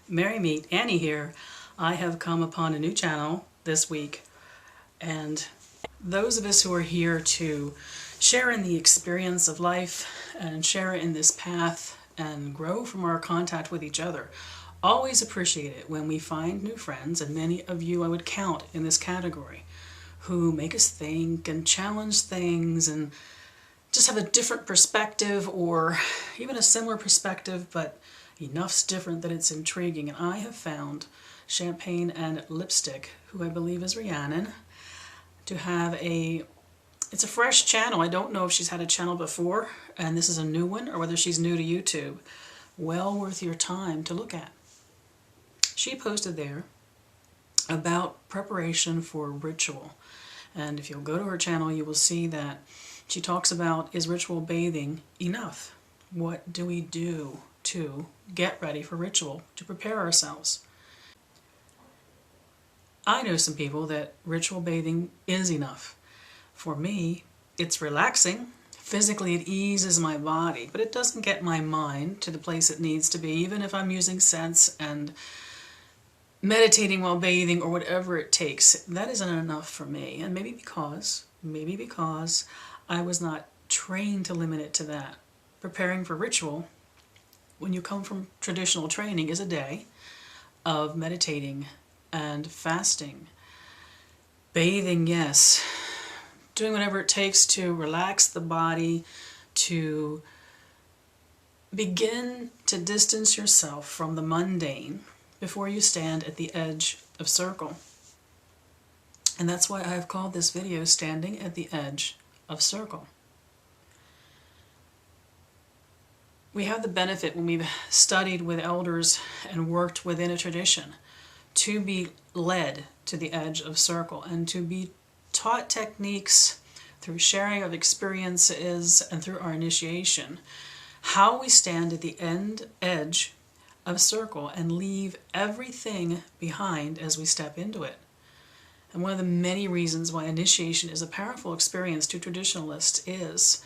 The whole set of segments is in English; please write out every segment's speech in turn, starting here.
Merry Meet Annie here. I have come upon a new channel this week, and those of us who are here to share in the experience of life and share in this path and grow from our contact with each other always appreciate it when we find new friends, and many of you I would count in this category, who make us think and challenge things and just have a different perspective, or even a similar perspective, but enough's different that it's intriguing. And I have found Champagne and Lipstick, who I believe is Rhiannon, to have it's a fresh channel. I don't know if she's had a channel before and this is a new one, or whether she's new to YouTube. Well worth your time to look at. She posted there about preparation for ritual, and if you'll go to her channel you will see that she talks about, is ritual bathing enough? What do we do to get ready for ritual, to prepare ourselves? I know some people that ritual bathing is enough. For me, it's relaxing. Physically it eases my body, but it doesn't get my mind to the place it needs to be, even if I'm using scents and meditating while bathing or whatever it takes. That isn't enough for me, and maybe because I was not trained to limit it to that. Preparing for ritual, when you come from traditional training, is a day of meditating and fasting. Bathing, yes. Doing whatever it takes to relax the body, to begin to distance yourself from the mundane before you stand at the edge of circle. And that's why I have called this video Standing at the Edge of Circle. We have the benefit, when we've studied with elders and worked within a tradition, to be led to the edge of circle and to be taught techniques through sharing of experiences and through our initiation, how we stand at the edge of circle and leave everything behind as we step into it. And one of the many reasons why initiation is a powerful experience to traditionalists is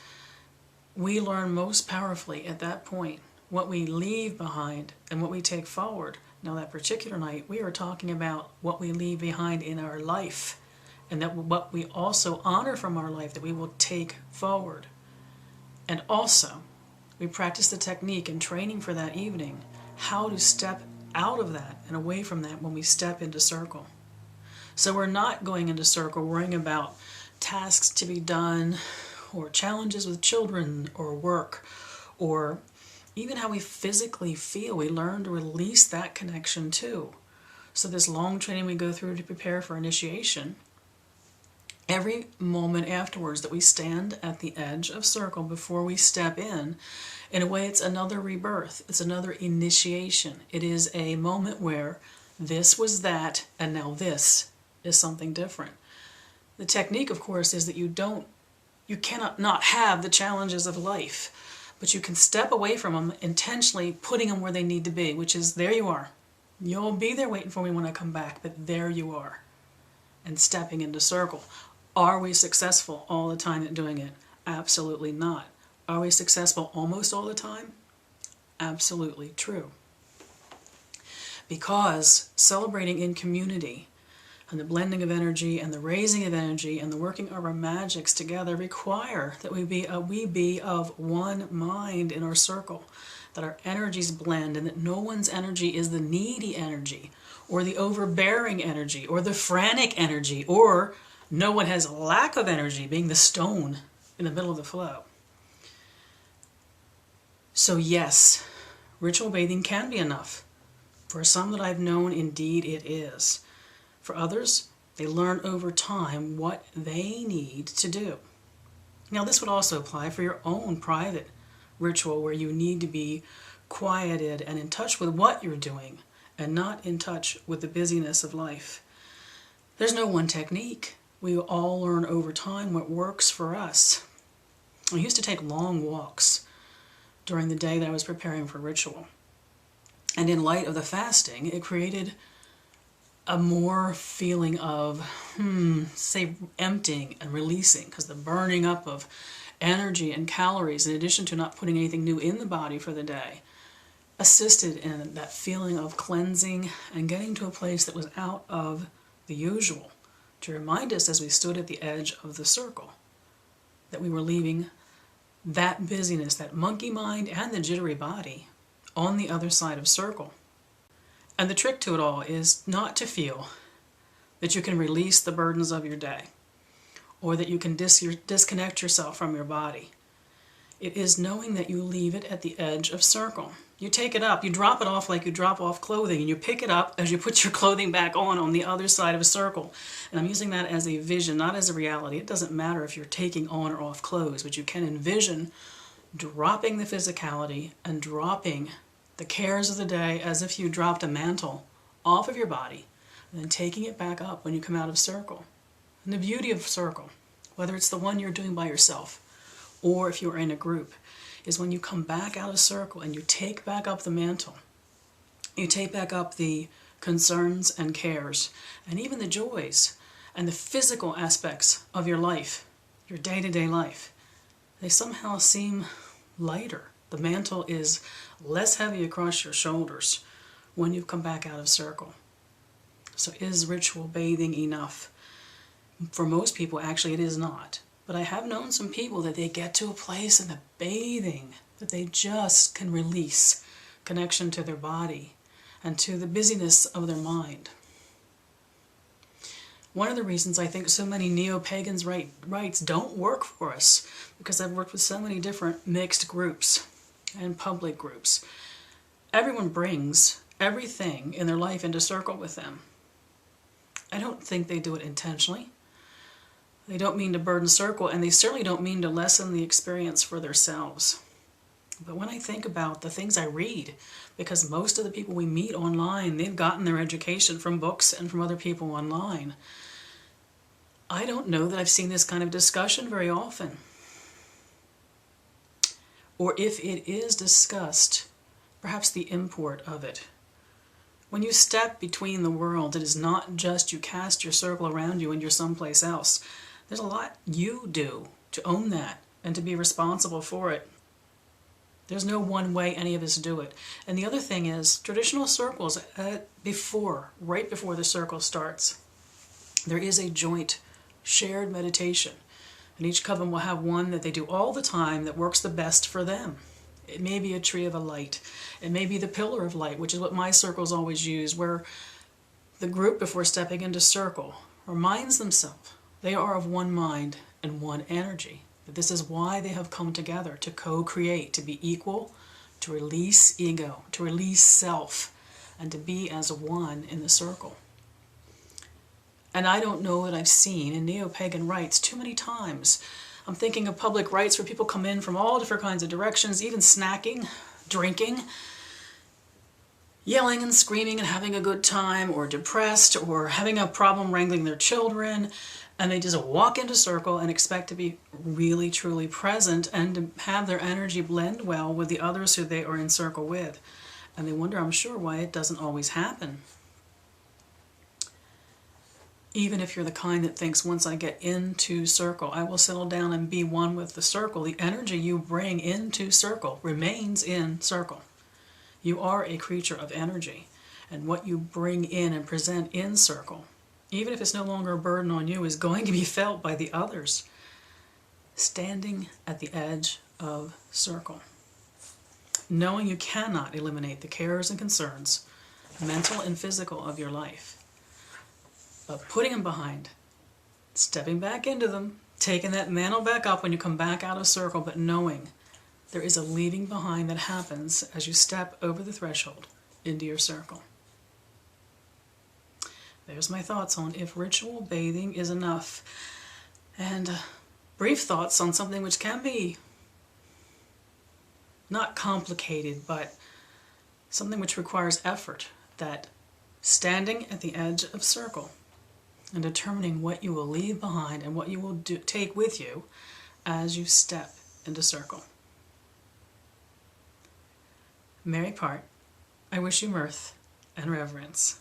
we learn most powerfully at that point what we leave behind and what we take forward. Now, that particular night we are talking about what we leave behind in our life, and that what we also honor from our life that we will take forward. And also we practice the technique and training for that evening, how to step out of that and away from that when we step into circle. So we're not going into circle worrying about tasks to be done, or challenges with children or work, or even how we physically feel. We learn to release that connection too. So this long training we go through to prepare for initiation, every moment afterwards that we stand at the edge of circle before we step in a way, it's another rebirth. It's another initiation. It is a moment where this was that, and now this is something different. The technique, of course, is that you cannot not have the challenges of life, but you can step away from them, intentionally putting them where they need to be, which is, there you are. You'll be there waiting for me when I come back, but there you are. And stepping into circle. Are we successful all the time at doing it? Absolutely not. Are we successful almost all the time? Absolutely true. Because celebrating in community and the blending of energy and the raising of energy and the working of our magics together require that we be of one mind in our circle, that our energies blend, and that no one's energy is the needy energy or the overbearing energy or the frantic energy, or no one has lack of energy, being the stone in the middle of the flow. So yes, ritual bathing can be enough. For some that I've known, indeed it is. For others, they learn over time what they need to do. Now, this would also apply for your own private ritual, where you need to be quieted and in touch with what you're doing and not in touch with the busyness of life. There's no one technique. We all learn over time what works for us. I used to take long walks during the day that I was preparing for ritual. And in light of the fasting, it created a more feeling of, say, emptying and releasing, because the burning up of energy and calories, in addition to not putting anything new in the body for the day, assisted in that feeling of cleansing and getting to a place that was out of the usual, to remind us as we stood at the edge of the circle that we were leaving that busyness, that monkey mind and the jittery body on the other side of circle. And the trick to it all is not to feel that you can release the burdens of your day or that you can disconnect yourself from your body. It is knowing that you leave it at the edge of circle. You take it up, you drop it off like you drop off clothing, and you pick it up as you put your clothing back on the other side of a circle. And I'm using that as a vision, not as a reality. It doesn't matter if you're taking on or off clothes, but you can envision dropping the physicality and dropping the cares of the day as if you dropped a mantle off of your body, and then taking it back up when you come out of circle. And the beauty of circle, whether it's the one you're doing by yourself or if you're in a group, is when you come back out of circle and you take back up the mantle. You take back up the concerns and cares and even the joys and the physical aspects of your life, your day-to-day life. They somehow seem lighter. The mantle is less heavy across your shoulders when you come back out of circle. So is ritual bathing enough? For most people, actually, it is not. But I have known some people that they get to a place in the bathing that they just can release connection to their body and to the busyness of their mind. One of the reasons I think so many neo-pagans rites don't work for us, because I've worked with so many different mixed groups and public groups. Everyone brings everything in their life into circle with them. I don't think they do it intentionally. They don't mean to burden circle, and they certainly don't mean to lessen the experience for themselves. But when I think about the things I read, because most of the people we meet online, they've gotten their education from books and from other people online, I don't know that I've seen this kind of discussion very often. Or if it is discussed, perhaps the import of it. When you step between the worlds, it is not just you cast your circle around you and you're someplace else. There's a lot you do to own that and to be responsible for it. There's no one way any of us do it. And the other thing is, traditional circles, right before the circle starts, there is a joint shared meditation. And each coven will have one that they do all the time that works the best for them. It may be a tree of a light. It may be the pillar of light, which is what my circles always use, where the group, before stepping into circle, reminds themselves they are of one mind and one energy. That this is why they have come together, to co-create, to be equal, to release ego, to release self, and to be as one in the circle. And I don't know that I've seen in neo-pagan rites too many times. I'm thinking of public rites where people come in from all different kinds of directions, even snacking, drinking, yelling and screaming and having a good time, or depressed, or having a problem wrangling their children, and they just walk into circle and expect to be really, truly present and to have their energy blend well with the others who they are in circle with. And they wonder, I'm sure, why it doesn't always happen. Even if you're the kind that thinks, once I get into circle, I will settle down and be one with the circle, the energy you bring into circle remains in circle. You are a creature of energy, and what you bring in and present in circle, even if it's no longer a burden on you, is going to be felt by the others. Standing at the edge of circle. Knowing you cannot eliminate the cares and concerns, mental and physical, of your life. But putting them behind, stepping back into them, taking that mantle back up when you come back out of circle, but knowing there is a leaving behind that happens as you step over the threshold into your circle. There's my thoughts on if ritual bathing is enough, and brief thoughts on something which can be not complicated, but something which requires effort, that standing at the edge of circle and determining what you will leave behind and what you will take with you as you step into circle. Merry part, I wish you mirth and reverence.